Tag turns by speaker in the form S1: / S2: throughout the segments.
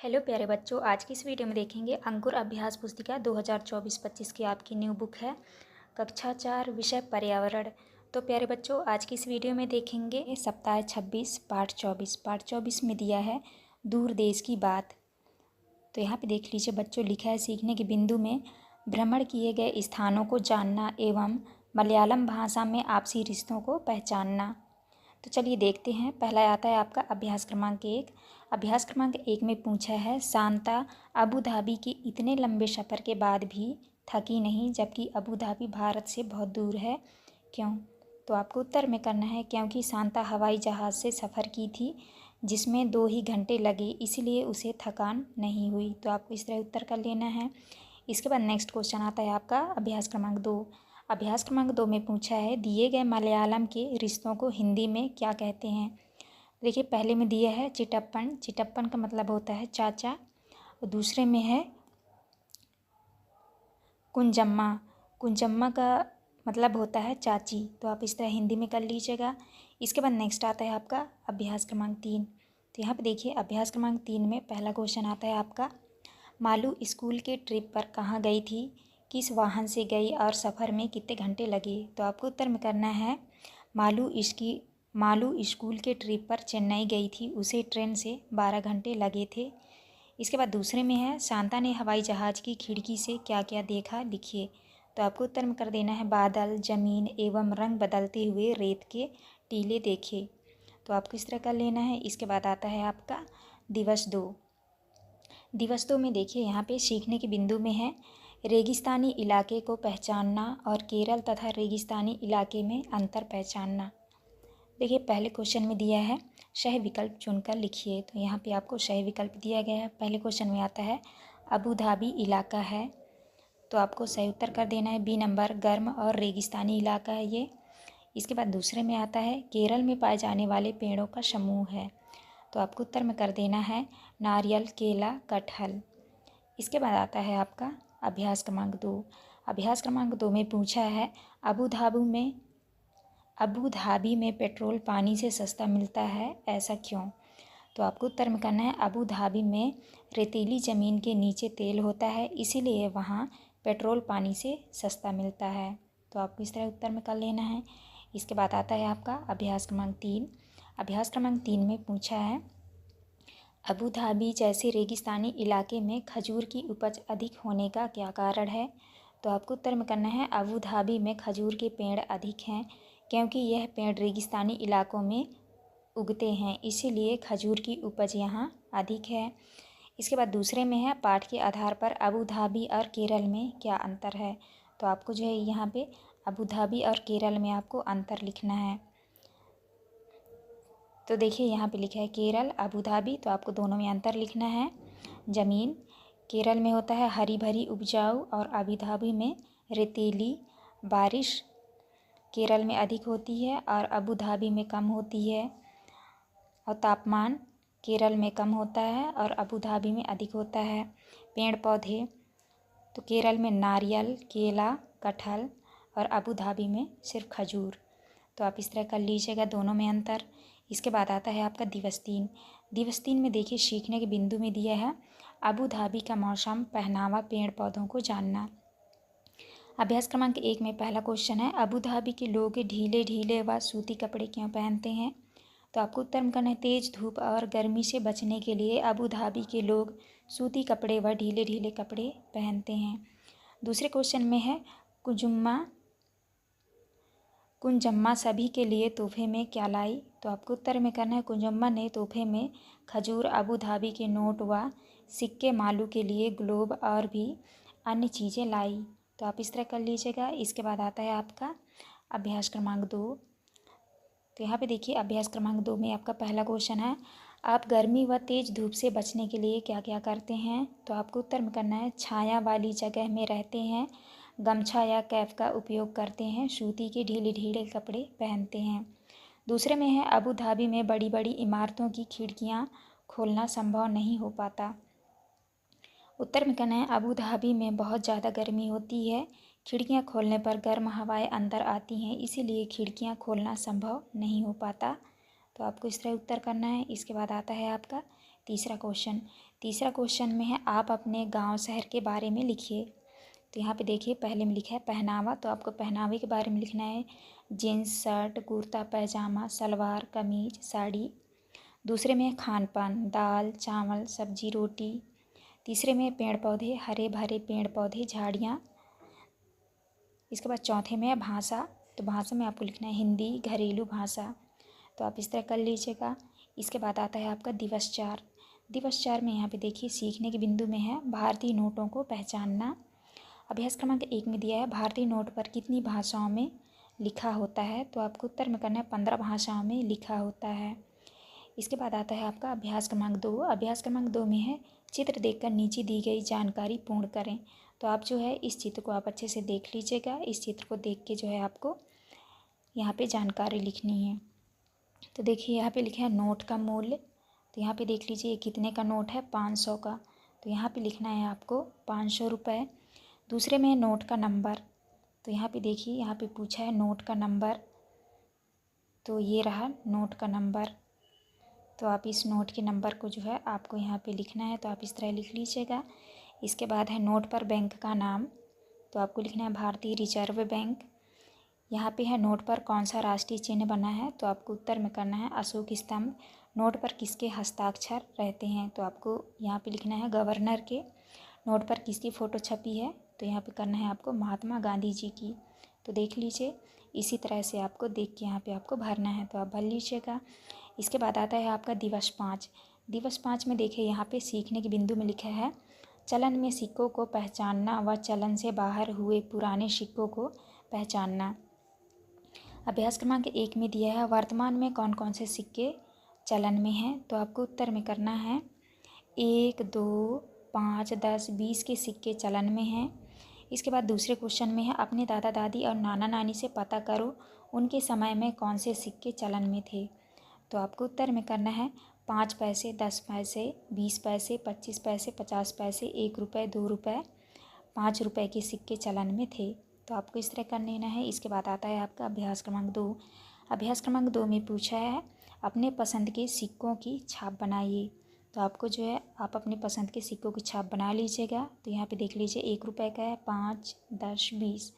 S1: Hello प्यारे बच्चों, आज की इस वीडियो में देखेंगे अंकुर अभ्यास पुस्तिका 2024-25 की आपकी न्यू बुक है कक्षा 4 विषय पर्यावरण। तो प्यारे बच्चों, आज की इस वीडियो में देखेंगे सप्ताह 26 पाठ 24 में दिया है दूर देश की बात। तो यहाँ पे देख लीजिए बच्चों, लिखा है सीखने के बिंदु में भ्रमण किए गए स्थानों को जानना एवं मलयालम भाषा में आपसी रिश्तों को पहचानना। तो चलिए देखते हैं। पहला आता है आपका अभ्यास क्रमांक 1। अभ्यास क्रमांक 1 में पूछा है शांता अबू धाबी के इतने लंबे सफ़र के बाद भी थकी नहीं, जबकि अबू धाबी भारत से बहुत दूर है, क्यों? तो आपको उत्तर में करना है क्योंकि शांता हवाई जहाज़ से सफ़र की थी जिसमें 2 ही घंटे लगे, इसलिए उसे थकान नहीं हुई। तो आपको इस तरह उत्तर कर लेना है। इसके बाद नेक्स्ट क्वेश्चन आता है आपका अभ्यास क्रमांक 2। अभ्यास क्रमांक 2 में पूछा है दिए गए मलयालम के रिश्तों को हिंदी में क्या कहते हैं। देखिए पहले में दिया है चिटप्पन। चिटप्पन का मतलब होता है चाचा, और दूसरे में है कुंजम्मा। कुंजम्मा का मतलब होता है चाची। तो आप इस तरह हिंदी में कर लीजिएगा। इसके बाद नेक्स्ट आता है आपका अभ्यास क्रमांक 3। तो यहाँ पे देखिए अभ्यास क्रमांक 3 में पहला क्वेश्चन आता है आपका मालू स्कूल के ट्रिप पर कहाँ गई थी, किस वाहन से गई और सफ़र में कितने घंटे लगे। तो आपको उत्तर में करना है मालू स्कूल के ट्रिप पर चेन्नई गई थी, उसे ट्रेन से 12 घंटे लगे थे। इसके बाद दूसरे में है शांता ने हवाई जहाज़ की खिड़की से क्या क्या देखा, लिखिए। तो आपको उत्तर में कर देना है बादल, ज़मीन एवं रंग बदलते हुए रेत के टीले देखे। तो आपको इस तरह कर लेना है। इसके बाद आता है आपका दिवस 2। दिवस 2 में देखिए यहाँ पे सीखने के बिंदु में है रेगिस्तानी इलाके को पहचानना और केरल तथा रेगिस्तानी इलाके में अंतर पहचानना। देखिए पहले क्वेश्चन में दिया है सही विकल्प चुनकर लिखिए। तो यहाँ पे आपको सही विकल्प दिया गया है। पहले क्वेश्चन में आता है अबू धाबी इलाका है, तो आपको सही उत्तर कर देना है बी नंबर, गर्म और रेगिस्तानी इलाका है ये। इसके बाद दूसरे में आता है केरल में पाए जाने वाले पेड़ों का समूह है, तो आपको उत्तर में कर देना है नारियल, केला, कटहल। इसके बाद आता है आपका अभ्यास क्रमांक 2। अभ्यास क्रमांक 2 में पूछा है अबू धाबी में पेट्रोल पानी से सस्ता मिलता है, ऐसा क्यों? तो आपको उत्तर में करना है अबू धाबी में रेतीली ज़मीन के नीचे तेल होता है, इसीलिए वहाँ पेट्रोल पानी से सस्ता मिलता है। तो आपको इस तरह उत्तर में कर लेना है। इसके बाद आता है आपका अभ्यास क्रमांक 3। अभ्यास क्रमांक 3 में पूछा है अबू धाबी जैसे रेगिस्तानी इलाके में खजूर की उपज अधिक होने का क्या कारण है। तो आपको उत्तर में करना है अबू धाबी में खजूर के पेड़ अधिक हैं क्योंकि यह पेड़ रेगिस्तानी इलाकों में उगते हैं, इसीलिए खजूर की उपज यहाँ अधिक है। इसके बाद दूसरे में है पाठ के आधार पर अबू धाबी और केरल में क्या अंतर है। तो आपको जो है यहाँ पे अबू धाबी और केरल में आपको अंतर लिखना है। तो देखिए यहाँ पे लिखा है केरल, अबू धाबी, तो आपको दोनों में अंतर लिखना है। ज़मीन केरल में होता है हरी भरी उपजाऊ और अबू धाबी में रेतीली। बारिश केरल में अधिक होती है और अबू धाबी में कम होती है। और तापमान केरल में कम होता है और अबू धाबी में अधिक होता है। पेड़ पौधे तो केरल में नारियल, केला, कटहल और अबू धाबी में सिर्फ खजूर। तो आप इस तरह कर लीजिएगा, दोनों में अंतर। इसके बाद आता है आपका दिवस 3। दिवस 3 में देखिए सीखने के बिंदु में दिया है अबू धाबी का मौसम, पहनावा, पेड़ पौधों को जानना। अभ्यास क्रमांक 1 में पहला क्वेश्चन है अबू धाबी के लोग ढीले ढीले व सूती कपड़े क्यों पहनते हैं। तो आपको उत्तर में करना है तेज़ धूप और गर्मी से बचने के लिए अबू धाबी के लोग सूती कपड़े व ढीले ढीले कपड़े पहनते हैं। दूसरे क्वेश्चन में है कुंजम्मा सभी के लिए तोहफे में क्या लाई। तो आपको उत्तर में करना है कुंजम्मा ने तोहफे में खजूर, अबू धाबी के नोट व सिक्के, मालू के लिए ग्लोब और भी अन्य चीज़ें लाई। तो आप इस तरह कर लीजिएगा। इसके बाद आता है आपका अभ्यास क्रमांक 2। तो यहाँ पे देखिए अभ्यास क्रमांक 2 में आपका पहला क्वेश्चन है आप गर्मी व तेज़ धूप से बचने के लिए क्या क्या करते हैं। तो आपको उत्तर में करना है छाया वाली जगह में रहते हैं, गमछा या कैप का उपयोग करते हैं, सूती के ढीले ढीले कपड़े पहनते हैं। दूसरे में है अबू धाबी में बड़ी बड़ी इमारतों की खिड़कियाँ खोलना संभव नहीं हो पाता। उत्तर में कहना है अबू धाबी में बहुत ज़्यादा गर्मी होती है, खिड़कियाँ खोलने पर गर्म हवाएं अंदर आती हैं, इसीलिए खिड़कियाँ खोलना संभव नहीं हो पाता। तो आपको इस तरह उत्तर करना है। इसके बाद आता है आपका तीसरा क्वेश्चन। तीसरा क्वेश्चन में है आप अपने गांव शहर के बारे में लिखिए। तो यहाँ पे देखिए पहले में लिखा है पहनावा, तो आपको पहनावे के बारे में लिखना है जीन्स शर्ट कुर्ता पैजामा सलवार कमीज साड़ी। दूसरे में है खान पान दाल चावल सब्जी रोटी। तीसरे में पेड़ पौधे हरे भरे पेड़ पौधे झाड़ियाँ। इसके बाद चौथे में है भाषा, तो भाषा में आपको लिखना है हिंदी घरेलू भाषा। तो आप इस तरह कर लीजिएगा। इसके बाद आता है आपका दिवस चार। दिवस चार में यहाँ पे देखिए सीखने के बिंदु में है भारतीय नोटों को पहचानना। अभ्यास क्रमांक 1 में दिया है भारतीय नोट पर कितनी भाषाओं में लिखा होता है, तो आपको उत्तर में करना है 15 भाषाओं में लिखा होता है। इसके बाद आता है आपका अभ्यास क्रमांक 2। अभ्यास क्रमांक 2 में है चित्र देखकर नीचे दी गई जानकारी पूर्ण करें। तो आप जो है इस चित्र को आप अच्छे से देख लीजिएगा। इस चित्र को देख के जो है आपको यहाँ पे जानकारी लिखनी है। तो देखिए यहाँ पे लिखा है नोट का मूल्य, तो यहाँ पे देख लीजिए कितने का नोट है 500 का, तो यहाँ पे लिखना है आपको 500 रुपये। दूसरे में है नोट का नंबर, तो यहाँ पे देखिए यहाँ पे पूछा है नोट का नंबर, तो ये रहा नोट का नंबर। तो आप इस नोट के नंबर को जो है आपको यहाँ पे लिखना है, तो आप इस तरह लिख लीजिएगा। इसके बाद है नोट पर बैंक का नाम, तो आपको लिखना है भारतीय रिजर्व बैंक। यहाँ पे है नोट पर कौन सा राष्ट्रीय चिन्ह बना है, तो आपको उत्तर में करना है अशोक स्तंभ। नोट पर किसके हस्ताक्षर रहते हैं, तो आपको यहाँ पे लिखना है गवर्नर के। नोट पर किसकी फ़ोटो छपी है, तो यहाँ पे करना है आपको महात्मा गांधी जी की। तो देख लीजिए इसी तरह से आपको देख के यहाँ पे आपको भरना है, तो आप भर लीजिएगा। इसके बाद आता है आपका दिवस 5। दिवस 5 में देखिए यहाँ पे सीखने के बिंदु में लिखा है चलन में सिक्कों को पहचानना व चलन से बाहर हुए पुराने सिक्कों को पहचानना। अभ्यास क्रमांक 1 में दिया है वर्तमान में कौन कौन से सिक्के चलन में हैं, तो आपको उत्तर में करना है 1 2 5 10 20 के सिक्के चलन में हैं। इसके बाद दूसरे क्वेश्चन में है अपने दादा दादी और नाना नानी से पता करो उनके समय में कौन से सिक्के चलन में थे, तो आपको उत्तर में करना है 5 पैसे 10 पैसे 20 पैसे 25 पैसे 50 पैसे 1 रुपये 2 रुपये 5 रुपये के सिक्के चलन में थे, तो आपको इस तरह कर लेना है। इसके बाद आता है आपका अभ्यास क्रमांक 2। अभ्यास क्रमांक 2 में पूछा है अपने पसंद के सिक्कों की छाप बनाइए, तो आपको जो है आप अपनी पसंद के सिक्कों की छाप बना लीजिएगा। तो यहाँ पे देख लीजिए 1 रुपये का है 5 10 20,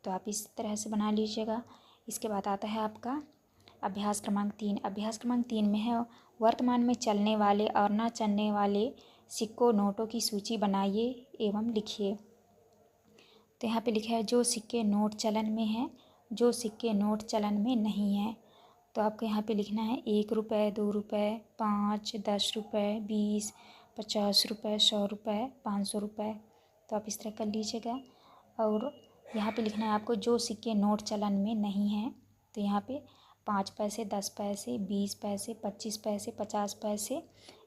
S1: तो आप इस तरह से बना लीजिएगा। इसके बाद आता है आपका अभ्यास क्रमांक 3। अभ्यास क्रमांक 3 में है वर्तमान में चलने वाले और न चलने वाले सिक्कों नोटों की सूची बनाइए एवं लिखिए। तो यहाँ पे लिखा है जो सिक्के नोट चलन में हैं जो सिक्के नोट चलन में नहीं हैं, तो आपको यहाँ पे लिखना है 1 रुपये 2 रुपये 5 10 रुपये 20 50 रुपये 100 रुपये 500 रुपये, तो आप इस तरह कर लीजिएगा। और यहाँ पे लिखना है आपको जो सिक्के नोट चलन में नहीं हैं, तो यहाँ पे 5 पैसे 10 पैसे 20 पैसे 25 पैसे 50 पैसे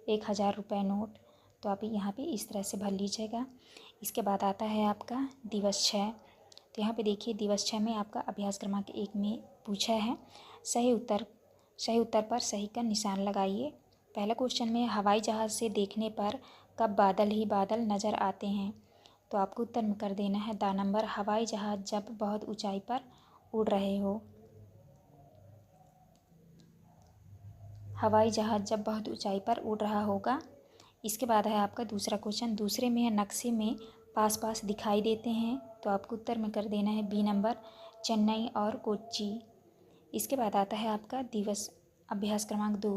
S1: 1000 रुपये नोट, तो आप यहाँ पे इस तरह से भर लीजिएगा। इसके बाद आता है आपका दिवस 6। तो यहाँ पे देखिए दिवस 6 में आपका अभ्यास क्रमांक 1 में पूछा है सही उत्तर पर सही का निशान लगाइए। पहला क्वेश्चन में हवाई जहाज़ से देखने पर कब बादल ही बादल नज़र आते हैं, तो आपको उत्तर में कर देना है द नंबर हवाई जहाज़ जब बहुत ऊंचाई पर उड़ रहे हो। हवाई जहाज़ जब बहुत ऊंचाई पर उड़ रहा होगा। इसके बाद है आपका दूसरा क्वेश्चन। दूसरे में है नक्शे में पास पास दिखाई देते हैं, तो आपको उत्तर में कर देना है बी नंबर चेन्नई और कोच्चि। इसके बाद आता है आपका दिवस अभ्यास क्रमांक 2।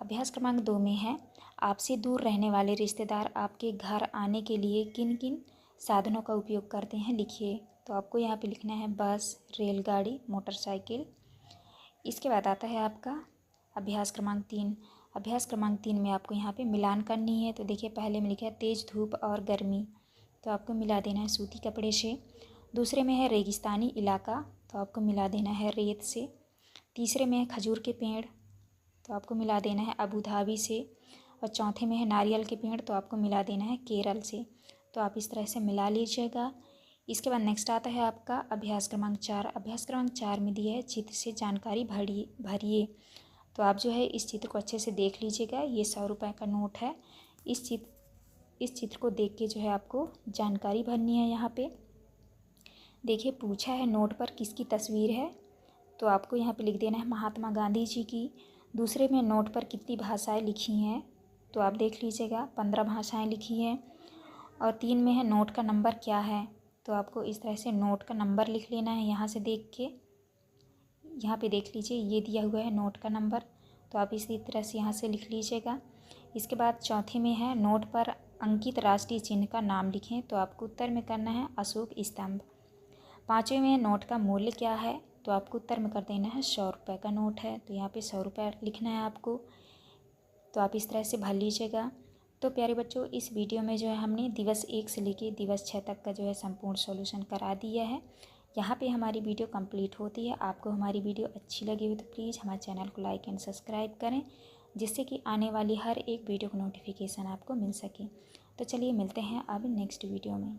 S1: अभ्यास क्रमांक 2 में है आपसे दूर रहने वाले रिश्तेदार आपके घर आने के लिए किन किन साधनों का उपयोग करते हैं लिखिए, तो आपको यहाँ पे लिखना है बस रेलगाड़ी मोटरसाइकिल। इसके बाद आता है आपका अभ्यास क्रमांक 3। अभ्यास क्रमांक 3 में आपको यहाँ पे मिलान करनी है, तो देखिए पहले में लिखा है तेज़ धूप और गर्मी, तो आपको मिला देना है सूती कपड़े से। दूसरे में है रेगिस्तानी इलाका, तो आपको मिला देना है रेत से। तीसरे में है खजूर के पेड़, तो आपको मिला देना है अबू धाबी से। और चौथे में है नारियल के पेड़, तो आपको मिला देना है केरल से। तो आप इस तरह से मिला लीजिएगा। इसके बाद नेक्स्ट आता है आपका अभ्यास क्रमांक 4। अभ्यास क्रमांक 4 में दिया है चित्र से जानकारी भरिए, तो आप जो है इस चित्र को अच्छे से देख लीजिएगा। ये 100 रुपये का नोट है। इस चित्र को देख के जो है आपको जानकारी भरनी है। यहाँ पे देखिए पूछा है नोट पर किसकी तस्वीर है, तो आपको यहाँ पे लिख देना है महात्मा गांधी जी की। दूसरे में नोट पर कितनी भाषाएं लिखी हैं, तो आप देख लीजिएगा 15 भाषाएं लिखी हैं। और 3 में है नोट का नंबर क्या है, तो आपको इस तरह से नोट का नंबर लिख लेना है। यहाँ से देख के यहाँ पे देख लीजिए ये दिया हुआ है नोट का नंबर, तो आप इसी तरह से यहाँ से लिख लीजिएगा। इसके बाद चौथे में है नोट पर अंकित राष्ट्रीय चिन्ह का नाम लिखें, तो आपको उत्तर में करना है अशोक स्तंभ। 5वें में नोट का मूल्य क्या है, तो आपको उत्तर में कर देना है 100 रुपये का नोट है, तो यहाँ पे 100 रुपये लिखना है आपको। तो आप इस तरह से भर लीजिएगा। तो प्यारे बच्चों, इस वीडियो में जो है हमने दिवस 1 से लेके दिवस 6 तक का जो है संपूर्ण सॉल्यूशन करा दिया है। यहाँ पे हमारी वीडियो कंप्लीट होती है। आपको हमारी वीडियो अच्छी लगी हो तो प्लीज़ हमारे चैनल को लाइक एंड सब्सक्राइब करें, जिससे कि आने वाली हर एक वीडियो का नोटिफिकेशन आपको मिल सके। तो चलिए मिलते हैं अब नेक्स्ट वीडियो में।